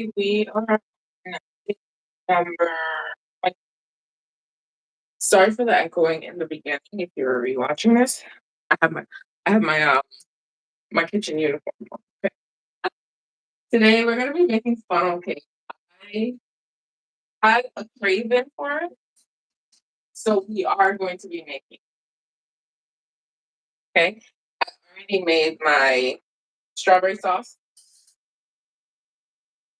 We are in November. Like, sorry for the echoing in the beginning if you're rewatching this. I have my I have my kitchen uniform on. Okay. Today we're gonna be making funnel cake. I had a craving for it, so we are going to be making. Okay. I already made my strawberry sauce.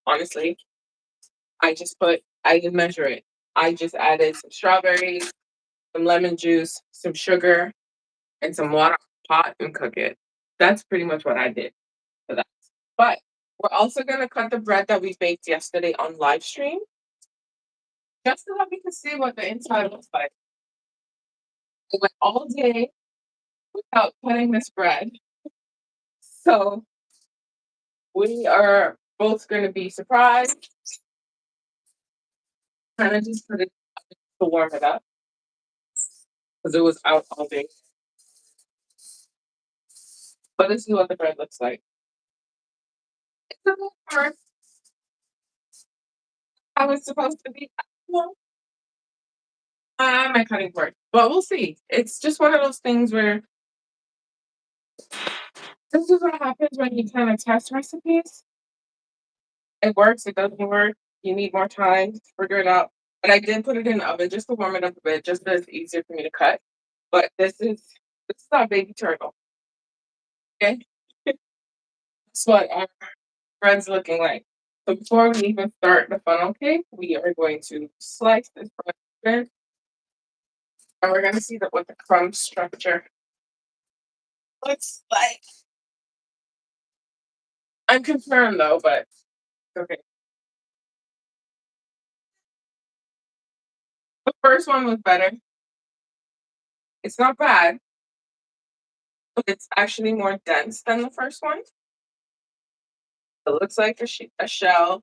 Honestly, I didn't measure it. I just added some strawberries, some lemon juice, some sugar, and some water in the pot and cook it. That's pretty much what I did for that. But we're also gonna cut the bread that we baked yesterday on live stream, just so that we can see what the inside looks like. We went all day without cutting this bread, so we are both gonna be surprised. Kind of just put it to warm it up because it was out all day. But this is what the bread looks like. It's a little hard how it's supposed to be. Well, my cutting board, but we'll see. It's just one of those things where this is what happens when you kind of test recipes. It works, it doesn't work. You need more time to figure it out. But I did put it in the oven just to warm it up a bit, just so it's easier for me to cut. But this is our baby turtle. Okay, that's what our bread's looking like. So before we even start the funnel cake, we are going to slice this bread, and we're gonna see what the crumb structure looks like. I'm concerned though, but okay. The first one was better. It's not bad, but it's actually more dense than the first one. It looks like a shell,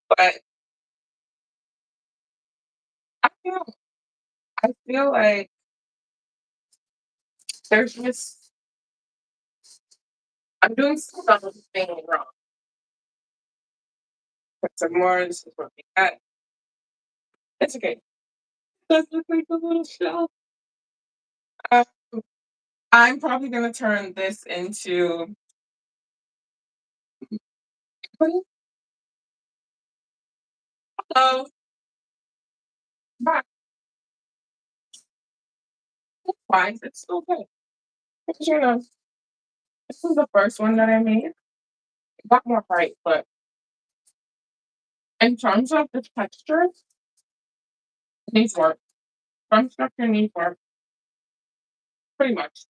but I feel I feel like there's just I'm doing something wrong. Put some more. This is what we got. It's okay. It does look like a little shell. Um, I'm probably gonna turn this into. Hello, back. It's fine. It's still good. Because, this is the first one that I made. It got more bright, but in terms of the texture, it needs work. Some structure needs work. Pretty much.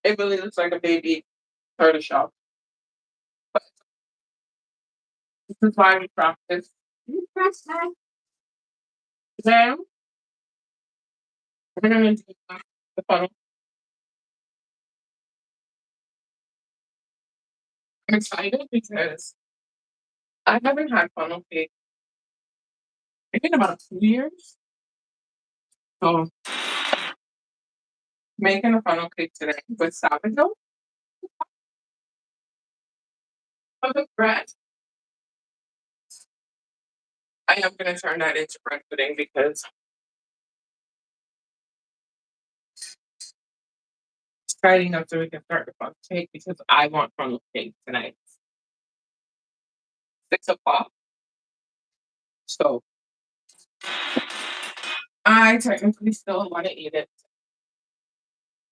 It really looks like a baby turtle shell. But this is why we practice. Then we're gonna do the funnel. I'm excited because I haven't had funnel cake in about 2 years. So making a funnel cake today with sourdough on the bread. I am gonna turn that into bread pudding because it's tidy enough so we can start the funnel cake because I want funnel cake tonight. 6 o'clock. So I technically still want to eat it.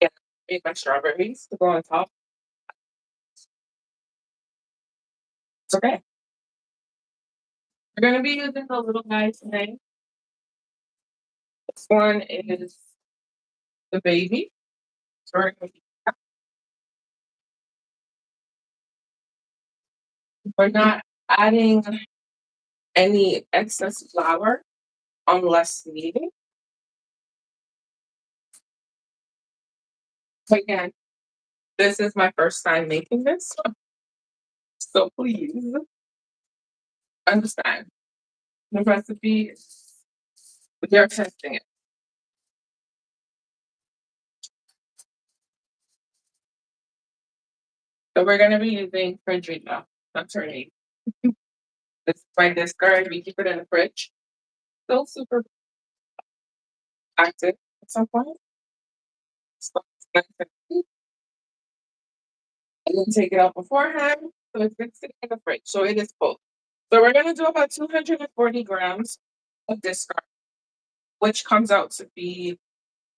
Yeah, make my strawberries to go on top. It's okay. We're gonna be using the little guys today. This one is the baby. So we're not adding any excess flour unless needed. But again, this is my first time making this, so please understand the recipe. We are testing it. So we're gonna be using Frederica. That's her name. This is my discard. We keep it in the fridge. Still super active at some point. So it's nice and neat. I didn't take it out beforehand, so it's been sitting in the fridge. So it is cold. So we're gonna do about 240 grams of discard, which comes out to be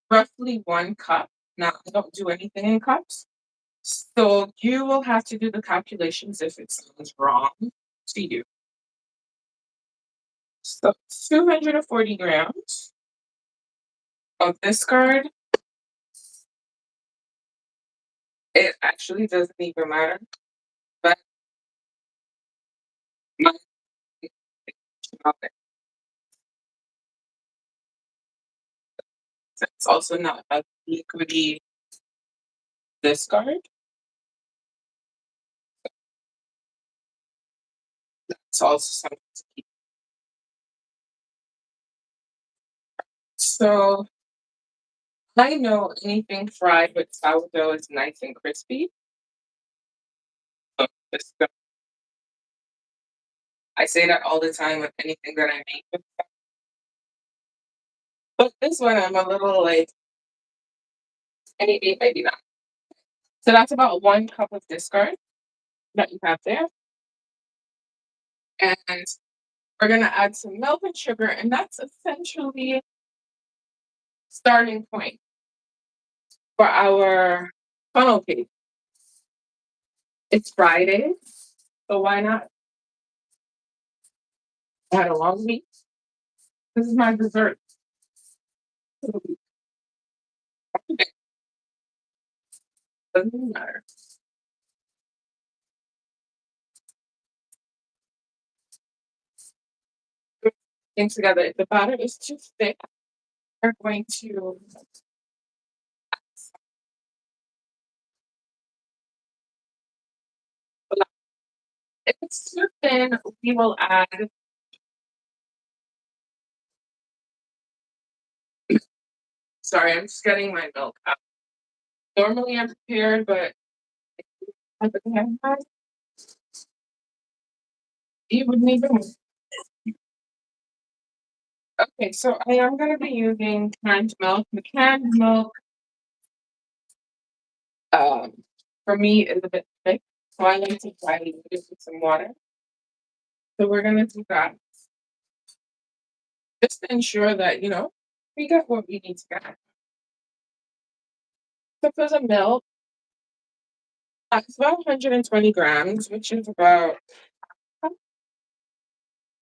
roughly 1 cup. Now I don't do anything in cups. So you will have to do the calculations if it sounds wrong to you. So 240 grams of discard. It actually doesn't even matter, but my it's also not a liquidy discard. It's also something to keep. So I know anything fried with sourdough is nice and crispy. So I say that all the time with anything that I make. But this one I'm a little like maybe not. So that's about 1 cup of discard that you have there. And we're gonna add some milk and sugar, and that's essentially starting point for our funnel cake. It's Friday, so why not? I had a long week. This is my dessert for the week. Doesn't even matter. Things together. If the batter is too thick, we're going to if it's too thin, we will add sorry, I'm just getting my milk out. Normally I'm prepared, but at the time, you wouldn't even okay, so I am gonna be using canned milk. The canned milk um for me is a bit thick, so I like to dilute it with some water. So we're gonna do that just to ensure that, we got what we need to get. So for the milk, it's about 120 grams, which is about,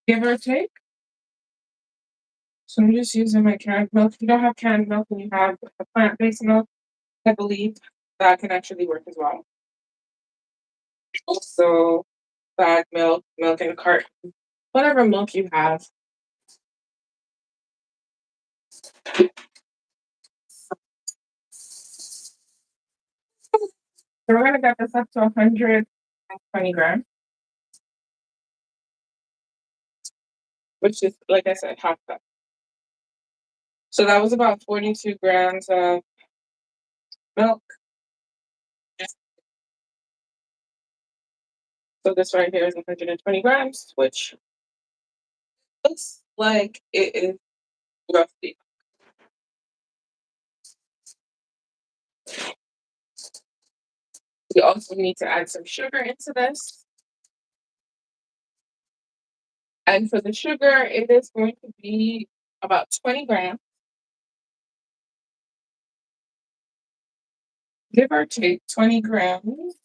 give or take. So I'm just using my canned milk. If you don't have canned milk and you have a plant-based milk, I believe that can actually work as well. Also, bag milk, milk in a carton, whatever milk you have. So we're gonna get this up to 120 grams, which is, like I said, half cup. So that was about 42 grams of milk. So this right here is 120 grams, which looks like it is roughly. We also need to add some sugar into this. And for the sugar, it is going to be about 20 grams, give or take 20 grams.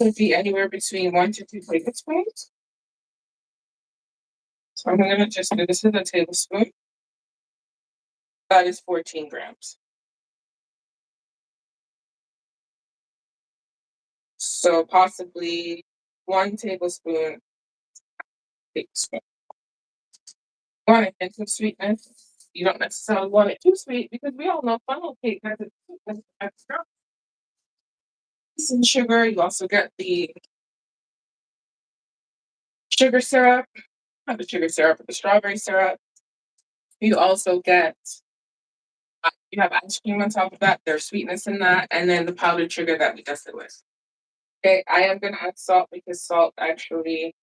Could be anywhere between 1 to 2 tablespoons. So I'm gonna just do this is a tablespoon. That is 14 grams. So possibly 1 tablespoon. Tablespoon. Want a hint of sweetness. You don't necessarily want it too sweet because we all know funnel cake has its sweetness extra. Some sugar. You also get the sugar syrup, not the sugar syrup, but the strawberry syrup. You also get you have ice cream on top of that. There's sweetness in that, and then the powdered sugar that we dusted with. Okay, I am gonna add salt because salt actually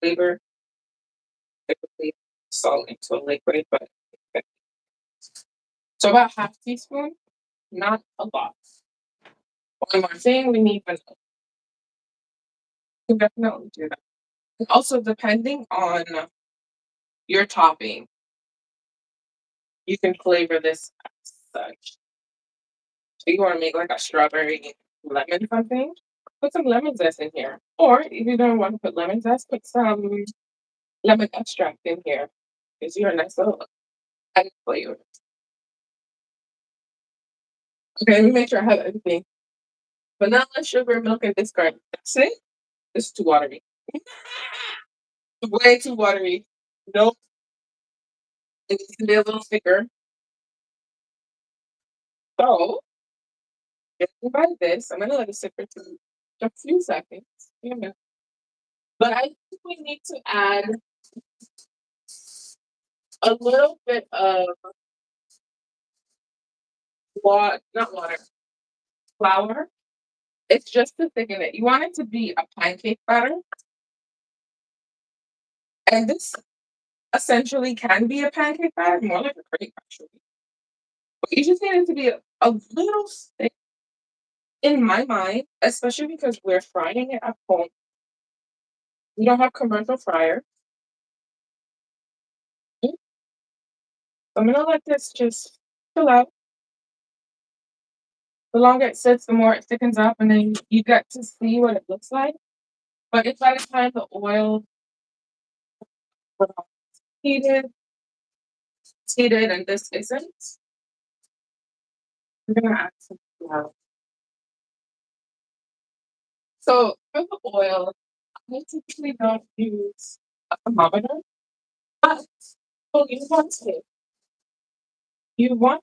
flavor typically salt into a liquid, but so about half teaspoon, not a lot. One more thing, we need vanilla. You can definitely do that. And also, depending on your topping, you can flavor this as such. So you want to make like a strawberry lemon something, put some lemon zest in here. Or if you don't want to put lemon zest, put some lemon extract in here. Gives you a nice little added flavor. Okay, let me make sure I have everything. Vanilla, sugar, milk, and discard. That's it. It's too watery. Way too watery. Nope. It needs to be a little thicker. So, judging by this, I'm gonna let it sit for a few seconds. Yeah. But I think we need to add a little bit of water, not water, flour. It's just to thicken it. You want it to be a pancake batter, and this essentially can be a pancake batter, more like a crepe actually. But you just need it to be a little thick in my mind, especially because we're frying it at home. We don't have commercial fryer. So I'm gonna let this just chill out. The longer it sits, the more it thickens up, and then you get to see what it looks like. But if by the time the oil is heated, it's heated, and this isn't, I'm gonna add some flour. So for the oil, I typically don't use a thermometer, but well, you want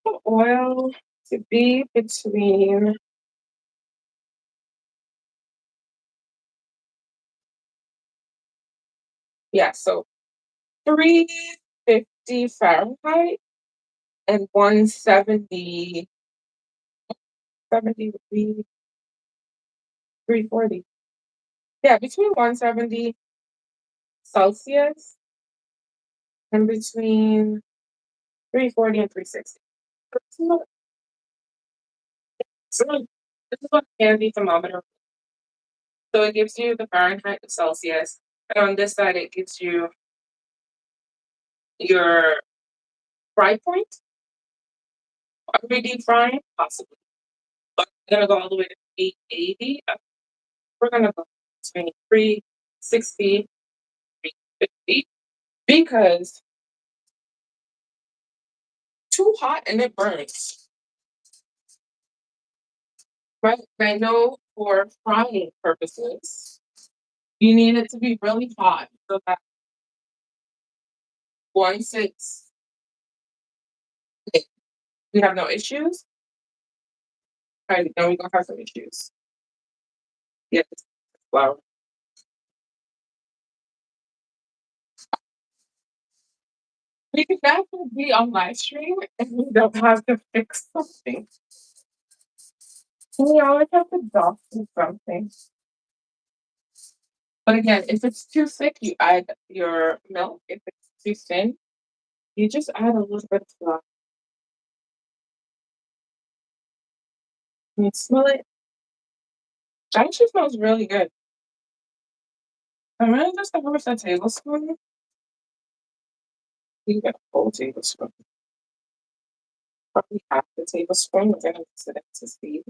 the oil to be between, yeah, so 350 Fahrenheit and 170, 70 would be 340. Yeah, between 170 Celsius and between 340 and 360. This is what handy thermometer. So it gives you the Fahrenheit, the Celsius, and on this side it gives you your fry point. Are we deep frying? Possibly. But we're gonna go all the way to 880. We're gonna go between 360, 350 because too hot and it burns. Right? I know for frying purposes, you need it to be really hot so that once it's we have no issues. Right, then we're gonna have some issues. Yes, flour. We could definitely be on live stream and we don't have to fix something. We always have to dock something. But again, if it's too thick, you add your milk. If it's too thin, you just add a little bit of flour. You smell it. It actually smells really good. I'm gonna just have a tablespoon. You get a full tablespoon. Probably half the tablespoon. We're gonna mix it into speed.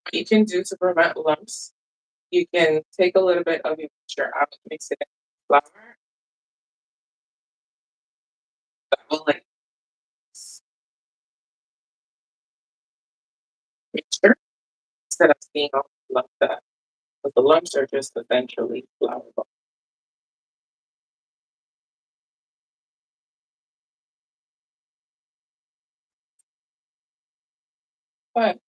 What you can do to prevent lumps, you can take a little bit of your mixture out, mix it in flour. That will like mixture instead of seeing all the lumps that. But the lumps are just eventually flour. But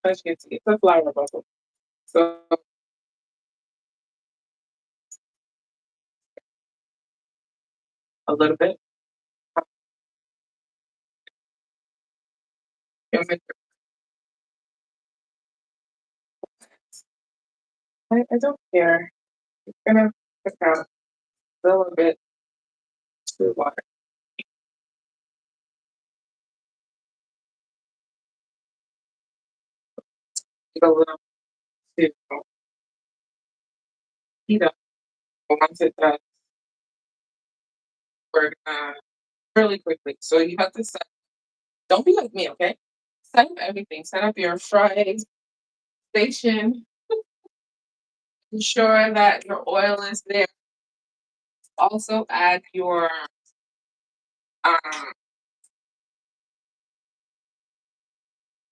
as you can see, it's a flour bubble. So a little bit. And with I don't care. It's gonna pick out a little bit too water. A little too heat up. But once it does, we're gonna really quickly. So you have to set. Don't be like me, okay? Set up everything. Set up your fry station. Ensure that your oil is there. Also add um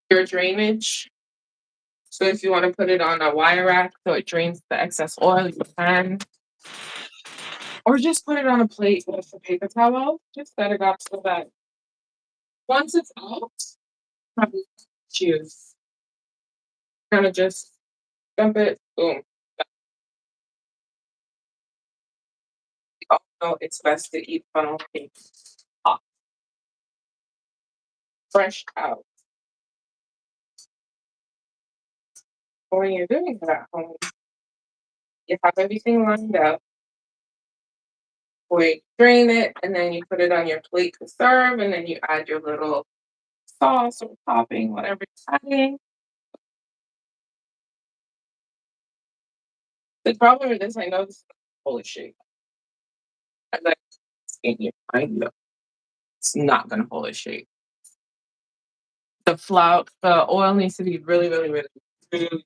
your drainage. So if you want to put it on a wire rack so it drains the excess oil, you can. Or just put it on a plate with a paper towel. Just set it up so that once it's out, probably choose. Kind of just dump it, boom. Also, it's best to eat funnel cake hot, fresh out. When you're doing it at home, you have everything lined up. We drain it, and then you put it on your plate to serve, and then you add your little sauce or topping, whatever you're adding. The problem with this, I know this is holy shit. I like in your mind, no, it's not gonna hold its shape. The oil needs to be really, really, really, really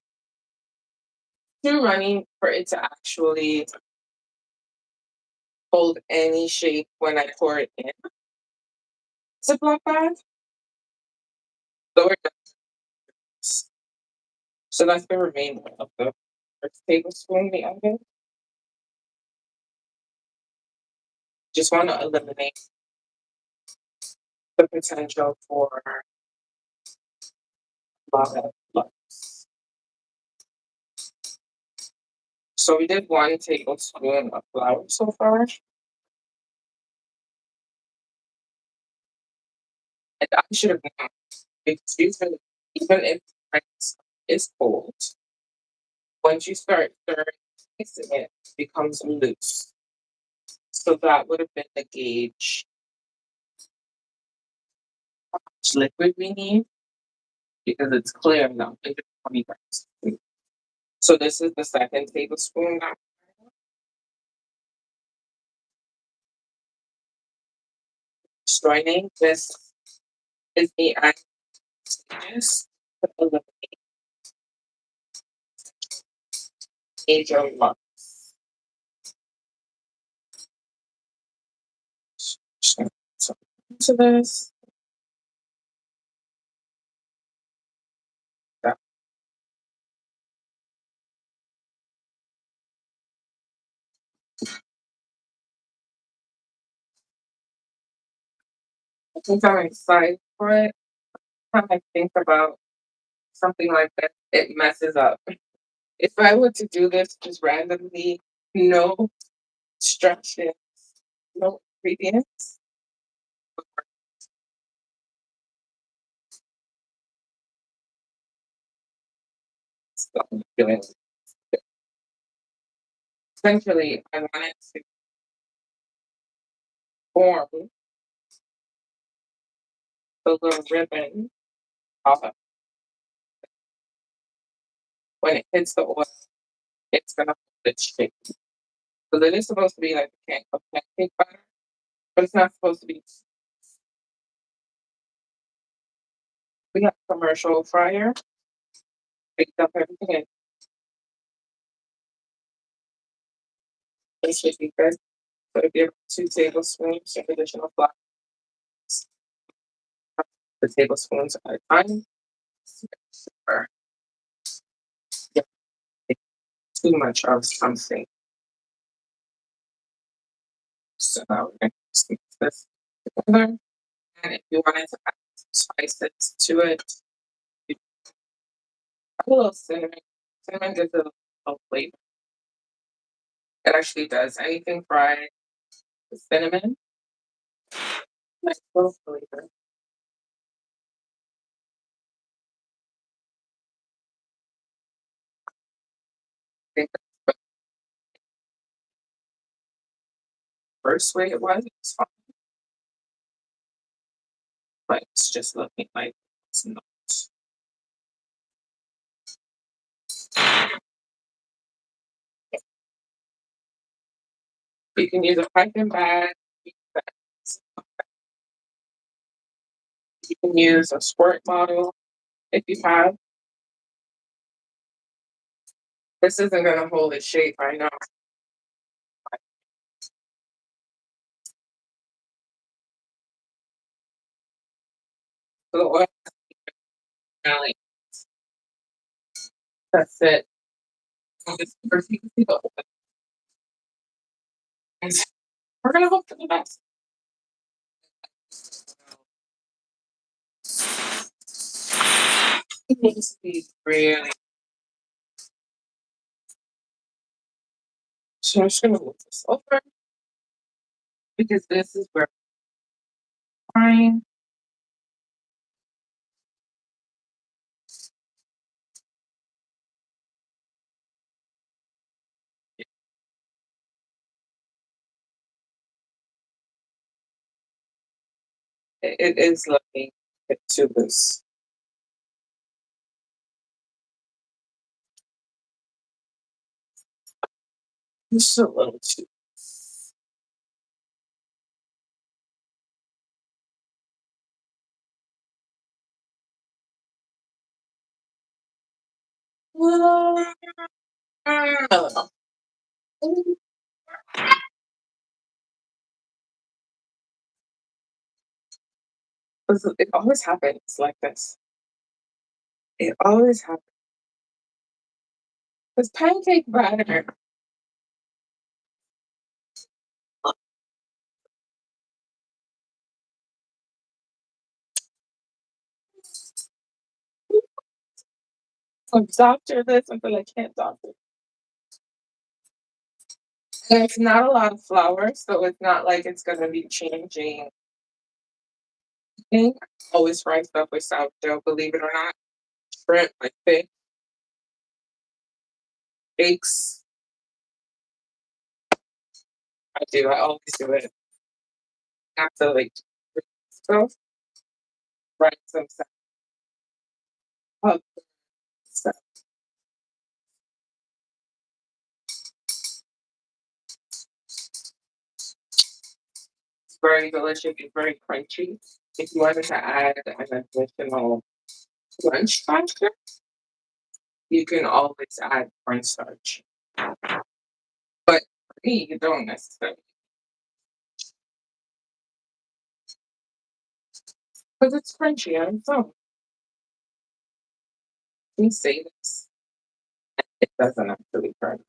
too runny for it to actually hold any shape when I pour it in. Ziploc bag. So we're done. So that's the remainder of the first tablespoon in the oven. Just want to eliminate the potential for a lot of lumps. So we did 1 tablespoon of flour so far. And I should have known because even if rice is cold, once you start stirring, mixing it, it becomes loose. So that would have been the gauge how much liquid we need because it's clear now. 120 grams. So this is the second tablespoon now. Joining this is the adding stages to eliminate major lumps. So to this. Yeah. I think I'm excited for it. Time I think about something like that, it messes up. If I were to do this just randomly, no instructions, no ingredients, so I'm feeling essentially I wanted to form the little ribbon off. When it hits the oil, it's gonna hold its shape. So it is supposed to be like a pancake batter, but it's not supposed to be. We have a commercial fryer, picked up everything in. It should be good. So if you have 2 tablespoons of additional flour, the tablespoons at a time. Or yeah, too much of something. So now we're going to mix this together. And if you wanted to add some spices to it, you add a little cinnamon. Cinnamon gives it a little flavor. It actually does. Anything fried with cinnamon Nice little flavor. I think that's the first way it was fine, but it's just looking like it's not. You can use a piping bag. You can use a squirt bottle if you have. This isn't gonna hold its shape, I know. The oil, really, that's it. This first you can see the oil. And we're gonna hope for the best. It needs to be really. So I'm just gonna move this over because this is where fine. It is looking a bit too loose. Just a little too. No. It always happens like this. It always happens. Because pancake batter. I'm doctor this until I can't doctor. And it's not a lot of flour, so it's not like it's gonna be changing. I think always fry stuff with sourdough, believe it or not. Shrimp, like fish, eggs. I do. I always do it. After like stuff, write some stuff. Stuff. It's very delicious. It's very crunchy. If you wanted to add an additional lunch factor, you can always add cornstarch. But for me, you don't necessarily because it's crunchy on its own. Let me say this. It doesn't actually burn.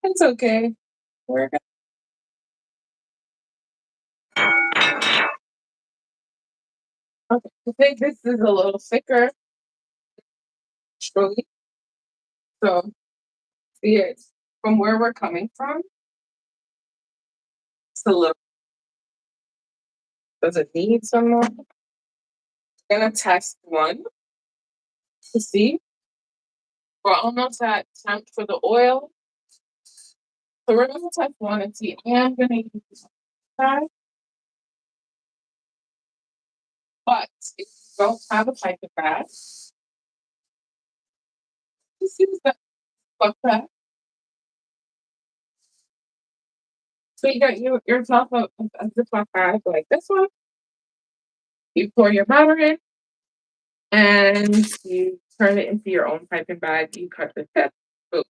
It's okay. We're gonna. Okay. I think this is a little thicker, truly. So see it from where we're coming from. It's a little. Does it need some more? I'm gonna test one to see. We're almost at temp for the oil. So we're gonna test one and see. I am gonna use that, but if you don't have a piping bag, just use that buck bag. So you got yourself a Ziploc bag like this one. You pour your batter in, and you turn it into your own piping bag. You cut the tip. Boom.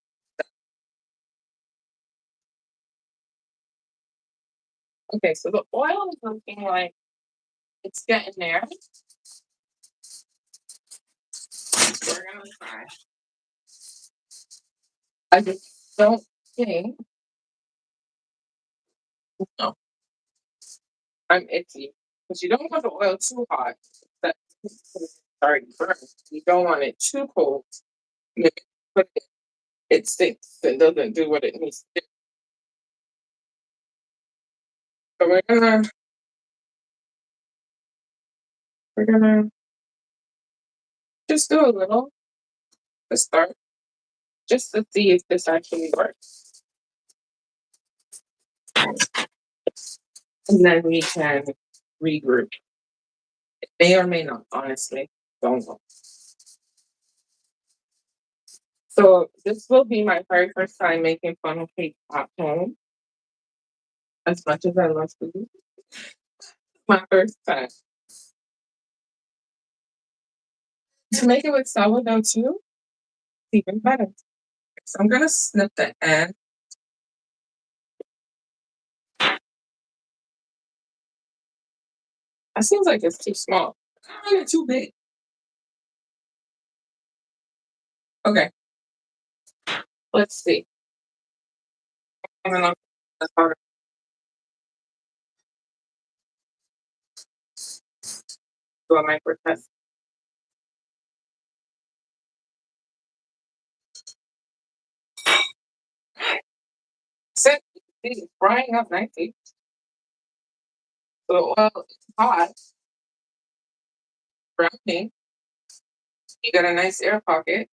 Okay, so the oil is looking like it's getting there. We're gonna try. I just don't think. No, I'm itchy because you don't want the oil too hot. That sorry, burn. You don't want it too cold. But it stinks. It doesn't do what it needs to do. So we're gonna just do a little to start, just to see if this actually works. And then we can regroup. It may or may not, honestly. Don't know. So this will be my very first time making funnel cake at home. As much as I love food, my first time. To make it with sourdough too, it's even better. So I'm gonna snip the end. That seems like it's too small. It's too big. Okay, let's see. I'm gonna do a micro test. Since it's frying up nicely, so well, it's hot, browning. You got a nice air pocket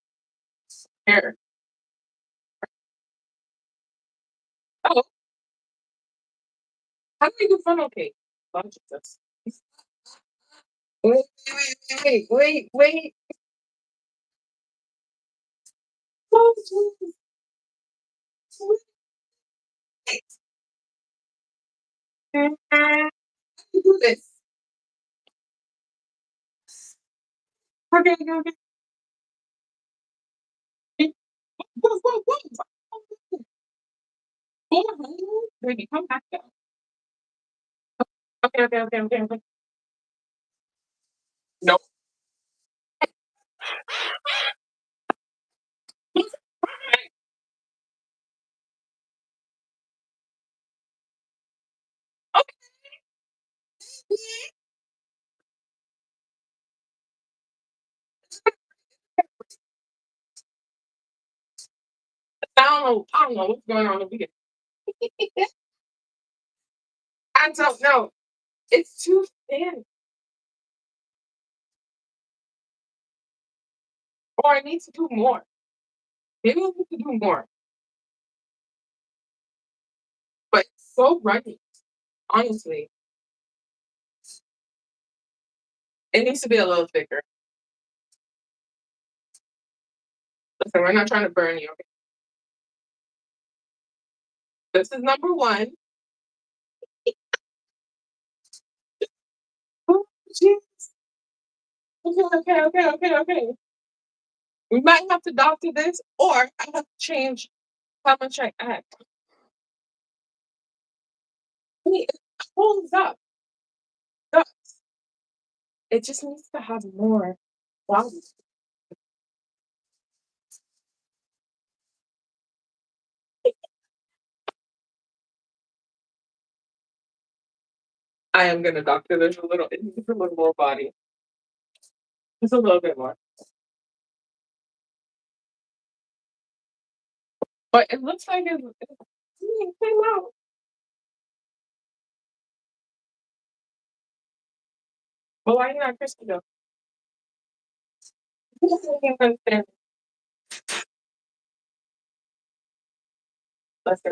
here. Oh, how do you do funnel cake? Oh, Jesus. Wait. Oh, Jesus. How do you do this? Okay. Whoa. Baby, come back down. Okay. No. I don't know what's going on over here. I don't know. It's too thin. Or I need to do more. Maybe I need to do more. But it's so runny. Honestly. It needs to be a little thicker. Listen, we're not trying to burn you. Okay? This is number one. Oh, jeez. Okay. We might have to doctor this, or I have to change how much I add. I mean, it holds up. Does. It just needs to have more body. I am gonna doctor this a little. It needs a little more body. Just a little bit more. But it looks like it came out. Well, why are you not crispy though? Listen,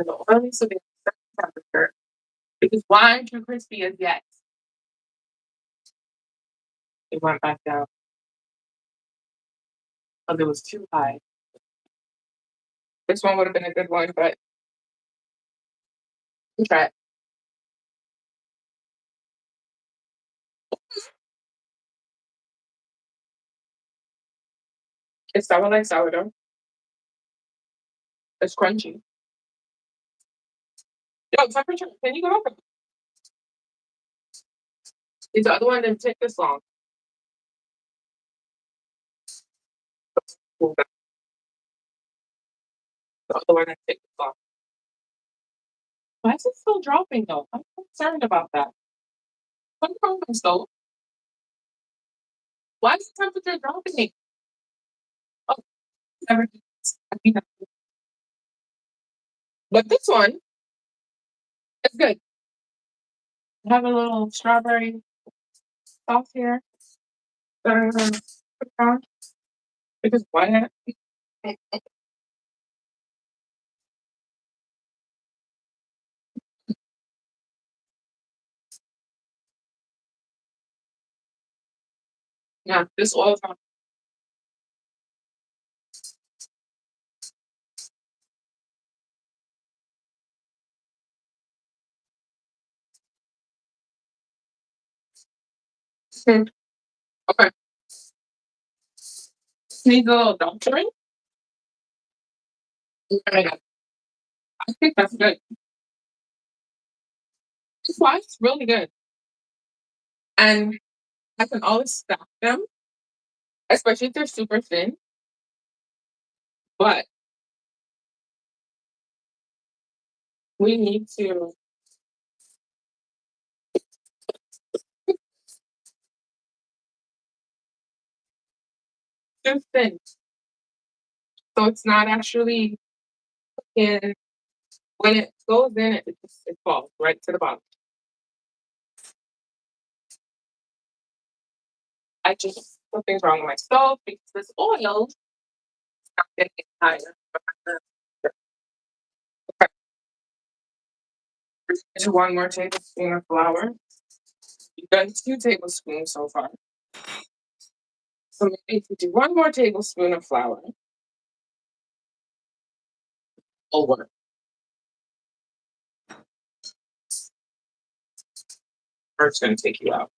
the oil needs to be a certain temperature. Because why aren't you crispy as yet? It went back down. Because it was too high. This one would have been a good one, but we try it. It's sour like sourdough. It's crunchy. Yo, temperature. Can you go up? Is the other one didn't take this long? The other one didn't take this long. Why is it still dropping though? I'm concerned about that. What's wrong with the stove? Why is the temperature dropping? Oh, never did this. I mean, but this one is good. I have a little strawberry sauce here that I'm gonna put on because why not? Yeah, this oil is on. Hmm. Okay, needs a little doctoring. I think that's good. This slice really good, and I can always stack them, especially if they're super thin. But we need to too thin, so it's not actually in. When it goes in, it falls right to the bottom. I just something's wrong with my stove because this oil is not getting higher. Okay, to 1 more tablespoon of flour. You've done 2 tablespoons so far. So maybe if you do 1 more tablespoon of flour, over. Or it's gonna take you out.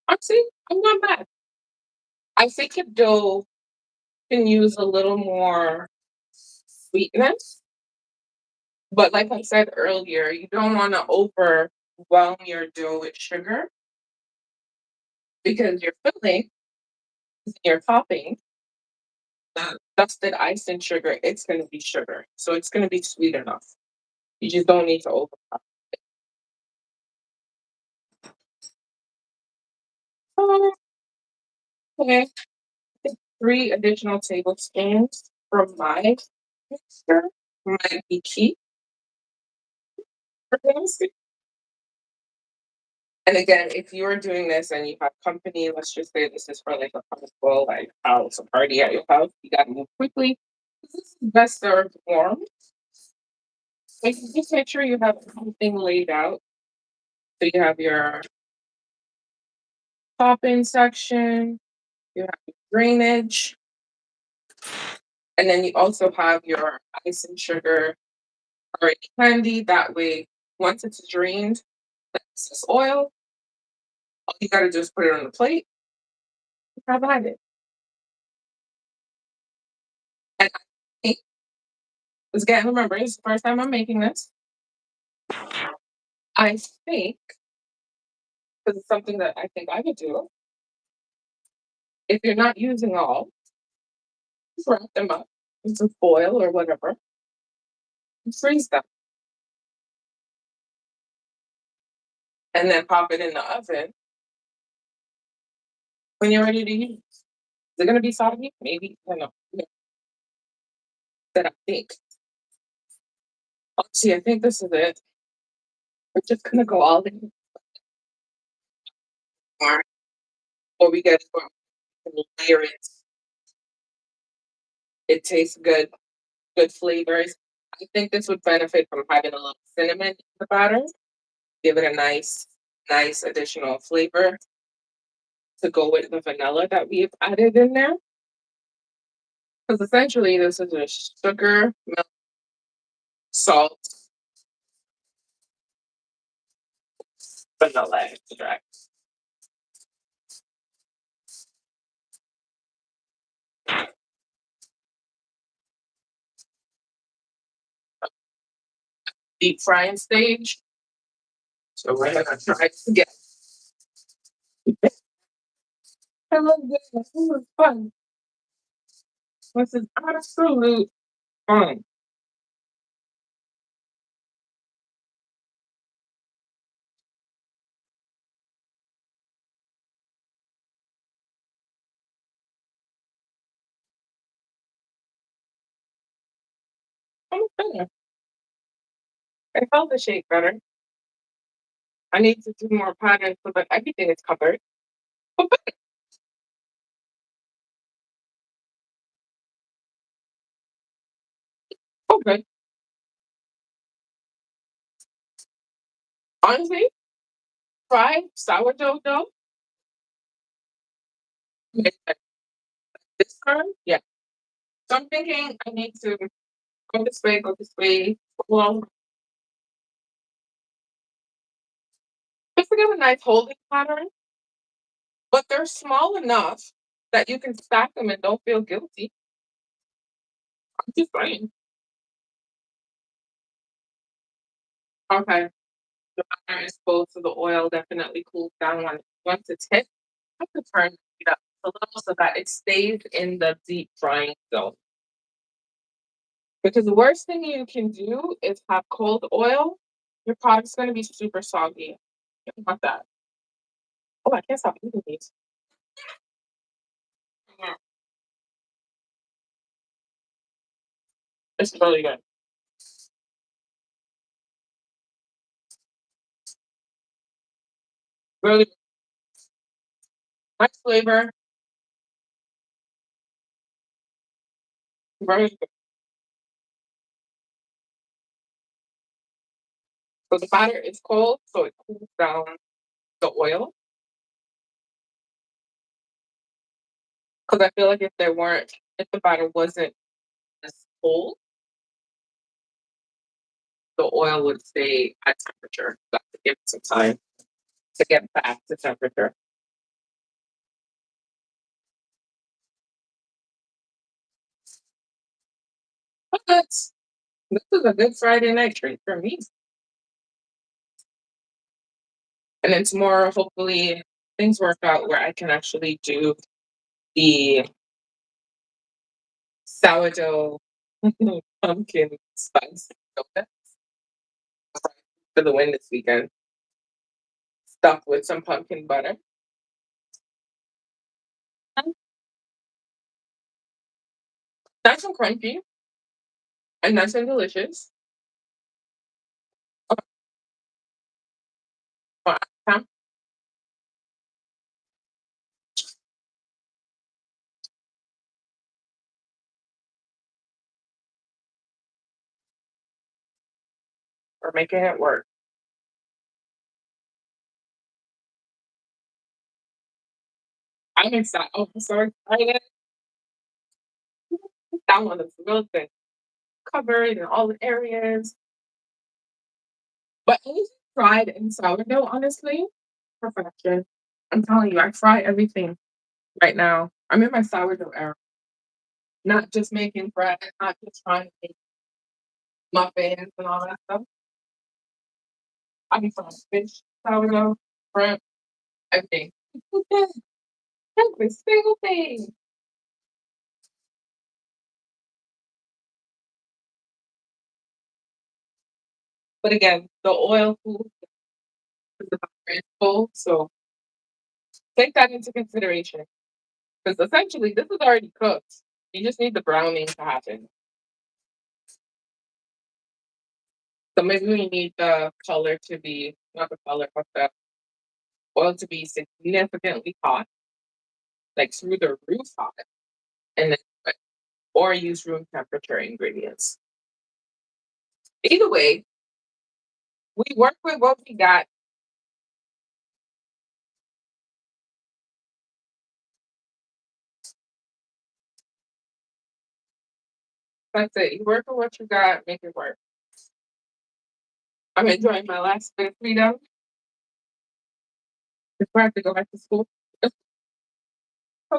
Honestly, I'm not mad. I think your dough can use a little more sweetness, but like I said earlier, you don't want to overwhelm your dough with sugar because your filling, your topping, the dusted ice and sugar, it's going to be sugar. So it's going to be sweet enough. You just don't need to over. Okay, 3 additional tablespoons from my mixture might be key for this. And again, if you're doing this and you have company, let's just say this is for like a festival, like house, a party at your house, you gotta move quickly. This is best served warm. Like just make sure you have everything laid out. So you have your top-in section, you have your drainage, and then you also have your ice and sugar already handy. That way, once it's drained, the excess oil, all you gotta do is put it on the plate and have it. And I think, again, remember, it's the first time I'm making this. I think, because it's something that I think I could do, if you're not using all, just wrap them up in some foil or whatever and freeze them. And then pop it in the oven when you're ready to use. Is it going to be soggy? Maybe. I don't know. That I think. See, I think this is it. We're just going to go all in more. Or we get it, layer it. It tastes good, good flavors. I think this would benefit from having a little cinnamon in the batter. Give it a nice additional flavor to go with the vanilla that we've added in there. Because essentially, this is a sugar, milk, salt, vanilla extract. Deep frying stage. So we're gonna try to get. I love this. This is fun. This is absolute fun. I'm a fan. I held the shape better. I need to do more patterns so that everything is covered. Okay. Honestly, try sourdough dough. This time, yeah. So I'm thinking I need to go this way. Well, just to get a nice holding pattern, but they're small enough that you can stack them and don't feel guilty. I'm just saying. Okay. The batter is cold, so the oil definitely cools down once it's hit. I have to turn it up a little so that it stays in the deep frying zone. Because the worst thing you can do is have cold oil. Your product's going to be super soggy. You don't want that. Oh, I can't stop eating these. Mhm. It's really good. Really nice flavor. Very good. So the batter is cold, so it cools down the oil. Because I feel like if the batter wasn't as cold, the oil would stay at temperature. So I have to give it some time to get back to temperature. But this is a good Friday night treat for me. And then tomorrow, hopefully, things work out where I can actually do the sourdough pumpkin spice donut for the win this weekend, stuffed with some pumpkin butter. Nice and crunchy and nice and delicious. Okay, well, we're making it work. I'm excited. Oh, I'm so excited. That one is real good, covered in all the areas. But anything fried in sourdough, honestly, perfection. I'm telling you, I fry everything right now. I'm in my sourdough era. Not just making bread, not just trying to make muffins and all that stuff. I be frying fish, sourdough, shrimp, everything. Every single thing. But again, the oil food is the is full, so take that into consideration. Because essentially, this is already cooked. You just need the browning to happen. So maybe we need the color to be not the color, but the oil to be significantly hot, like through the roof hot, and then or use room temperature ingredients. Either way, we work with what we got. That's it. You work with what you got, make it work. I'm enjoying my last bit of freedom before I have to go back to school. So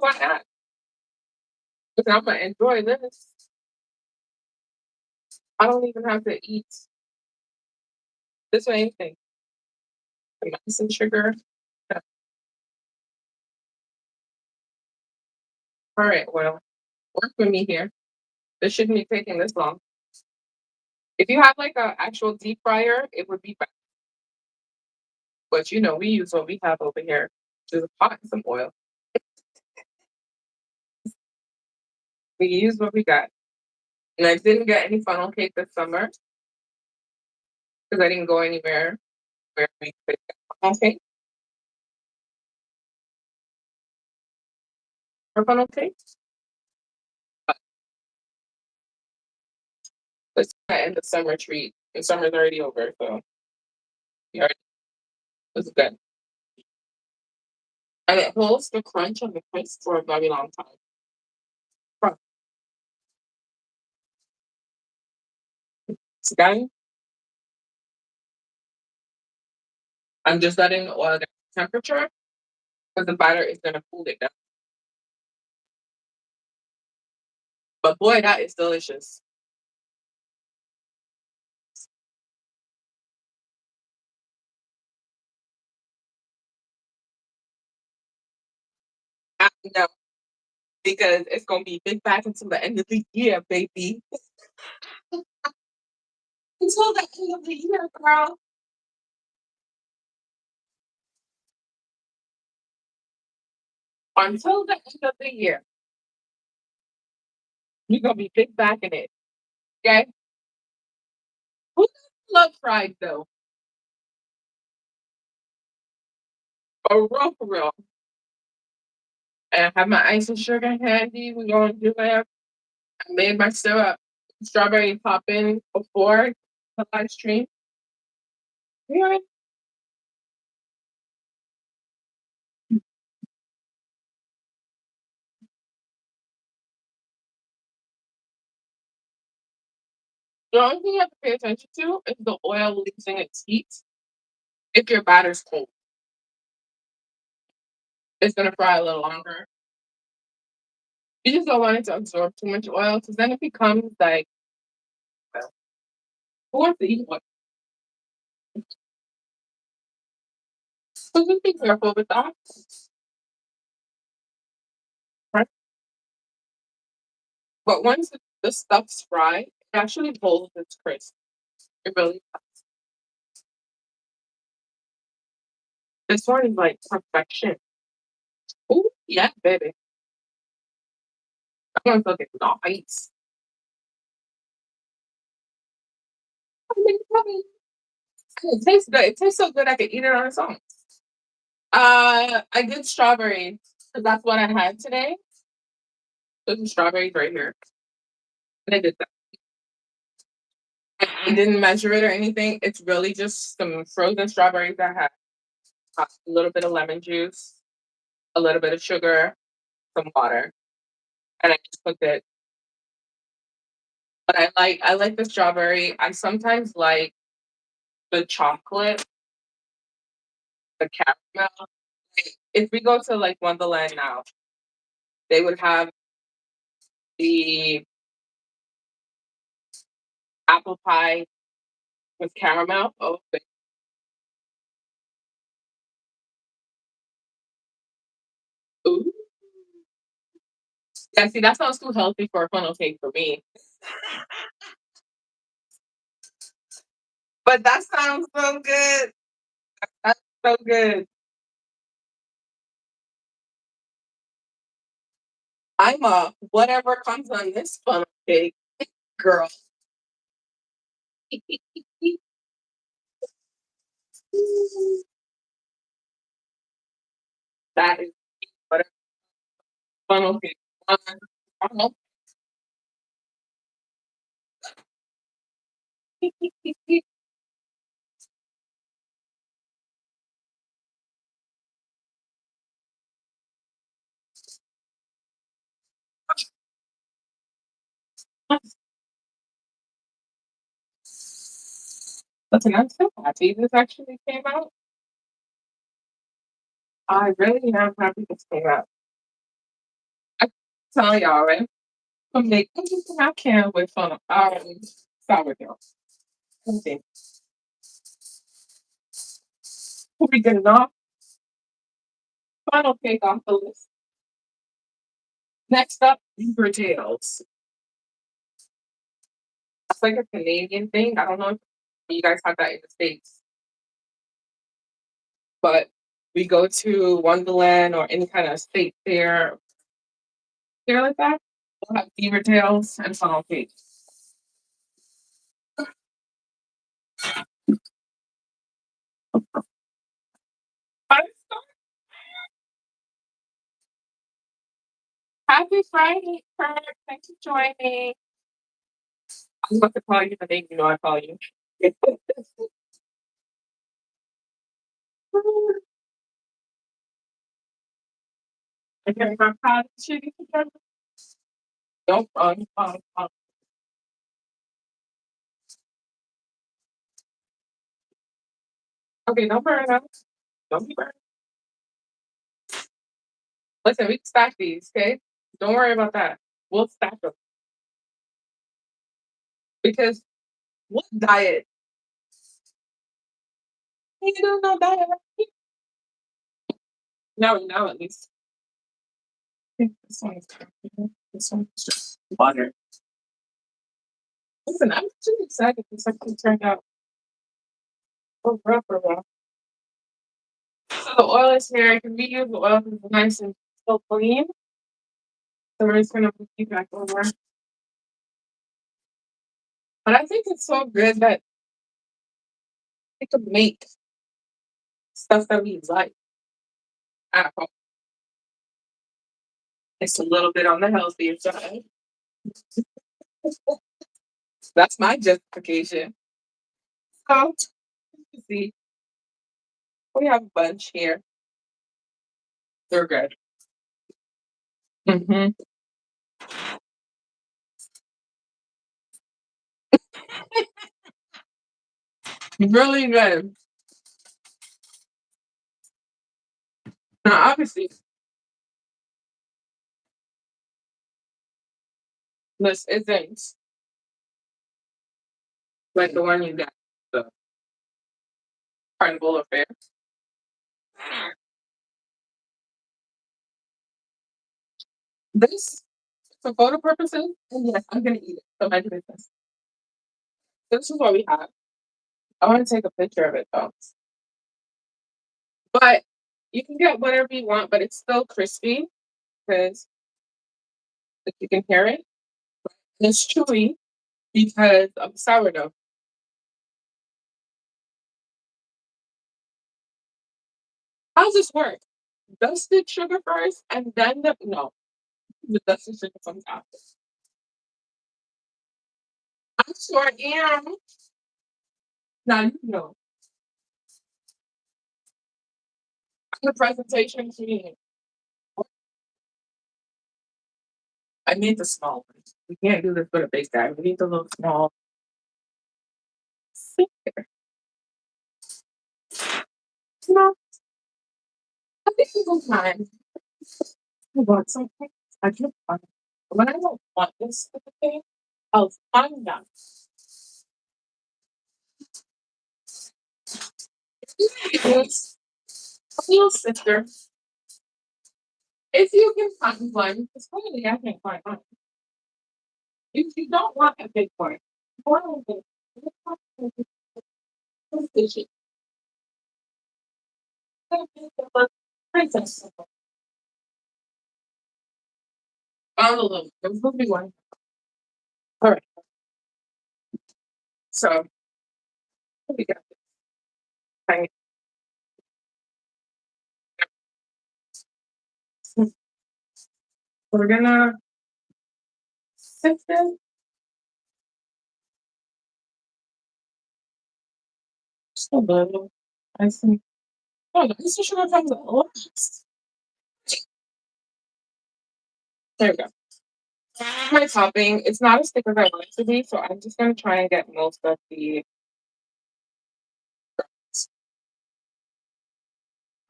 why not? Because I'm gonna enjoy this. I don't even have to eat this or anything. Some sugar. Yeah. All right, well, work with me here. This shouldn't be taking this long. If you have like an actual deep fryer, it would be better. But we use what we have over here, which is a pot and some oil. We use what we got. And I didn't get any funnel cake this summer because because I didn't go anywhere where we could get funnel cake or funnel cakes. But it's gonna end the summer treat. The summer's already over, so we already it's good. And it holds the crunch of the crisp for a very long time. Huh. So again, I'm just letting the oil get to temperature because the batter is gonna cool it down. But boy, that is delicious. I know because it's gonna be big back until the end of the year, baby. Until the end of the year, girl. Until the end of the year, you're gonna be big back in it. Okay? Who doesn't love fried though? For real. And I have my ice and sugar handy. We're gonna do it. I made my syrup, strawberry popping before the live stream. Yeah. The only thing you have to pay attention to is the oil losing its heat. If your batter's cold, it's gonna fry a little longer. You just don't want it to absorb too much oil because then it becomes like, well, who wants to eat what? So just be careful with that. Right? But once the stuff's fried, it actually holds its crisp. It really does. This one is like perfection. Oh, yeah, baby. That one's looking nice. It tastes good. It tastes so good I could eat it on its own. I did strawberries because that's what I had today. There's some strawberries right here. And I did that. I didn't measure it or anything. It's really just some frozen strawberries that have a little bit of lemon juice, a little bit of sugar, some water, and I just cooked it. But I like the strawberry. I sometimes like the chocolate, the caramel. If we go to like Wonderland now, they would have the apple pie with caramel. Oh, ooh. Yeah, see, that sounds too healthy for a funnel cake for me. But that sounds so good. That's so good. I'm a whatever comes on this funnel cake, girl. That is whatever funnel cake. Funnel cake. Listen, I'm so happy this actually came out. I really am happy this came out. I tell y'all, right? I make anything I can with sourdough. Anything. We get enough funnel cake off the list. Next up, beaver tails. That's like a Canadian thing. I don't know if you guys have that in the States, but we go to Wonderland or any kind of state fair like that. We'll have beaver tails and funnel cake. I'm so happy Friday, Kurt. Thanks for joining. I was about to call you, but then you know I call you. I get my pot shitty together. Don't run. Okay, don't burn up. Don't be burned. Listen, we can stack these, okay? Don't worry about that. We'll stack them. Because what diet? You don't know diet. Now at least. I think this one is this one is just butter. Listen, I'm actually excited. This actually turned out for rough. So the oil is here. I can reuse the oil because it's nice and still clean. So we're just gonna put it back over. But I think it's so good that we could make stuff that we like at home. It's a little bit on the healthier side. That's my justification. So you see, we have a bunch here. They're good. Mm-hmm. Really good. Now, obviously, this isn't like the one you got, the Carnival affair. This, for photo purposes, and yes, I'm gonna eat it. So my business. This is what we have. I want to take a picture of it though. But you can get whatever you want, but it's still crispy because if you can hear it, and it's chewy because of sourdough. How does this work? Dusted sugar first, and then the dusted sugar comes after. I sure am. Now you know the presentation to I need the small ones. We can't do this with a big guy. We need the little small. See here. No, I think we will time. I want something. I can find. When I don't want this stupid thing, I'll find them. Yes. Little sister, if you can find one, because clearly I can't find one. If you don't want a big one, one of them. Princess. Found a little. There's a big one. All right. So we got this. We're gonna sift it just a little. I think. Oh, this is sugar from the last. There we go. My topping, it's not as thick as I want it to be, so I'm just gonna try and get most of the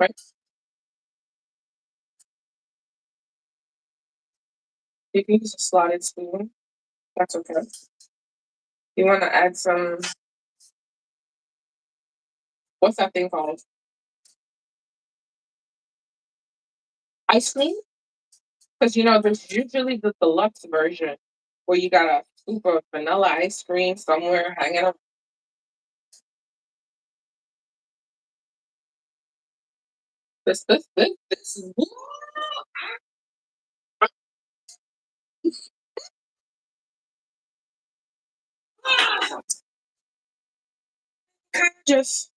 right. You can use a slotted spoon. That's okay. You want to add some. What's that thing called? Ice cream? Because there's usually the deluxe version where you got a scoop of vanilla ice cream somewhere hanging up. This. Just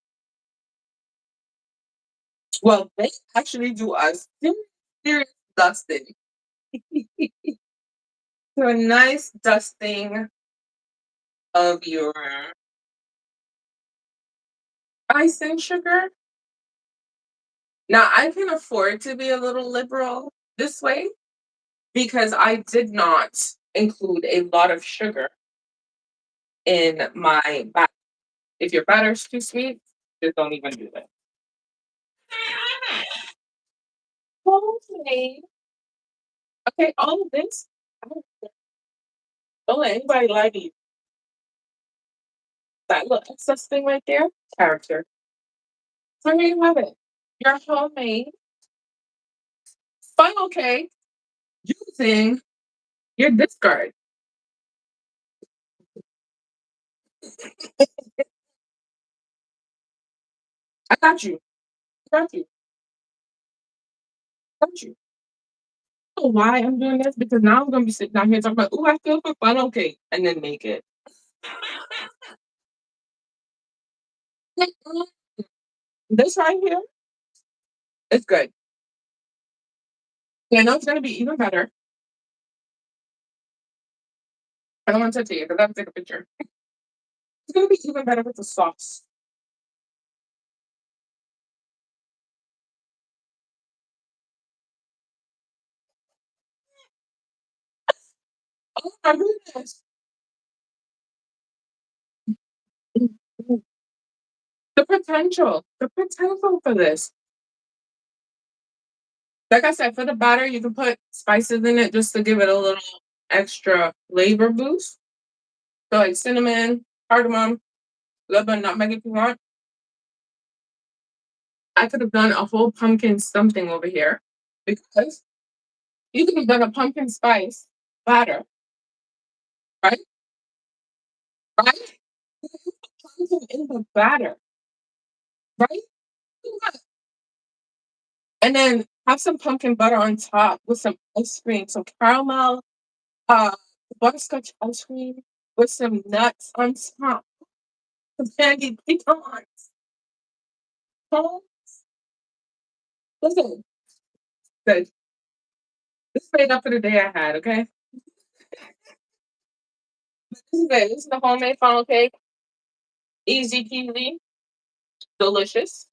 Well, they actually do a serious dusting. So a nice dusting of your icing sugar. Now, I can afford to be a little liberal this way because I did not include a lot of sugar in my batter. If your batter's too sweet, just don't even do that. Okay. Okay, all of this. Don't let anybody lie to you. That little excess thing right there, character. So here you have it. Your homemade funnel cake using your discard. I got you. Got you. Got you. Know why I'm doing this? Because now I'm gonna be sitting down here talking about, "Ooh, I feel for funnel cake," and then make it. Mm-mm. This right here is good. And I know it's gonna be even better. I don't want to touch it because I have to take a picture. It's gonna be even better with the sauce. Oh my goodness. Mhm. The potential for this. Like I said, for the batter, you can put spices in it just to give it a little extra flavor boost. So like cinnamon, cardamom, little bit of nutmeg if you want. I could have done a whole pumpkin something over here because you could have done a pumpkin spice batter, right? Right? Pumpkin in the batter, right? And then have some pumpkin butter on top with some ice cream, some caramel, uh, butterscotch ice cream with some nuts on top, some candied pecans. Oh, listen, good. This is made up for the day I had, okay? This is it. This is the homemade funnel cake. Easy peasy, delicious.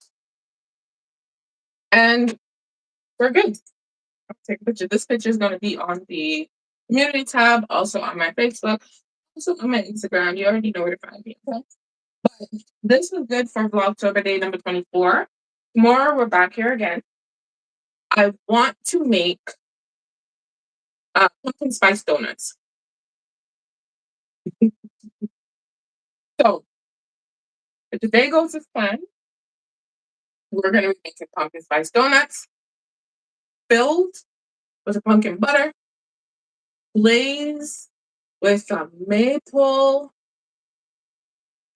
And we're good. I'll take a picture. This picture is going to be on the community tab, also on my Facebook, also on my Instagram. You already know where to find me. Okay? But this was good for Vlogtober day number 24. Tomorrow we're back here again. I want to make pumpkin spice donuts. So if the day goes as planned, we're going to be making pumpkin spice donuts filled with a pumpkin butter, glazed with some maple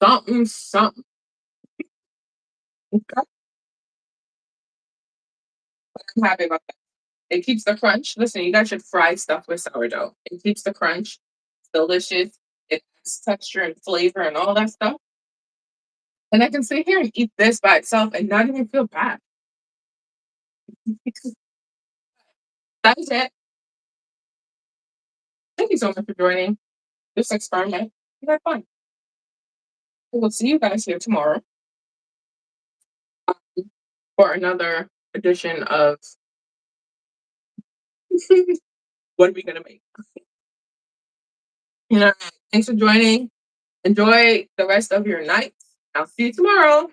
something something. Okay? I'm happy about that. It keeps the crunch. Listen, you guys should fry stuff with sourdough. It keeps the crunch. It's delicious. It has texture and flavor and all that stuff. And I can sit here and eat this by itself and not even feel bad. That is it. Thank you so much for joining this experiment. You had fun. We will see you guys here tomorrow for another edition of what are we gonna make? You know, thanks for joining. Enjoy the rest of your night. I'll see you tomorrow.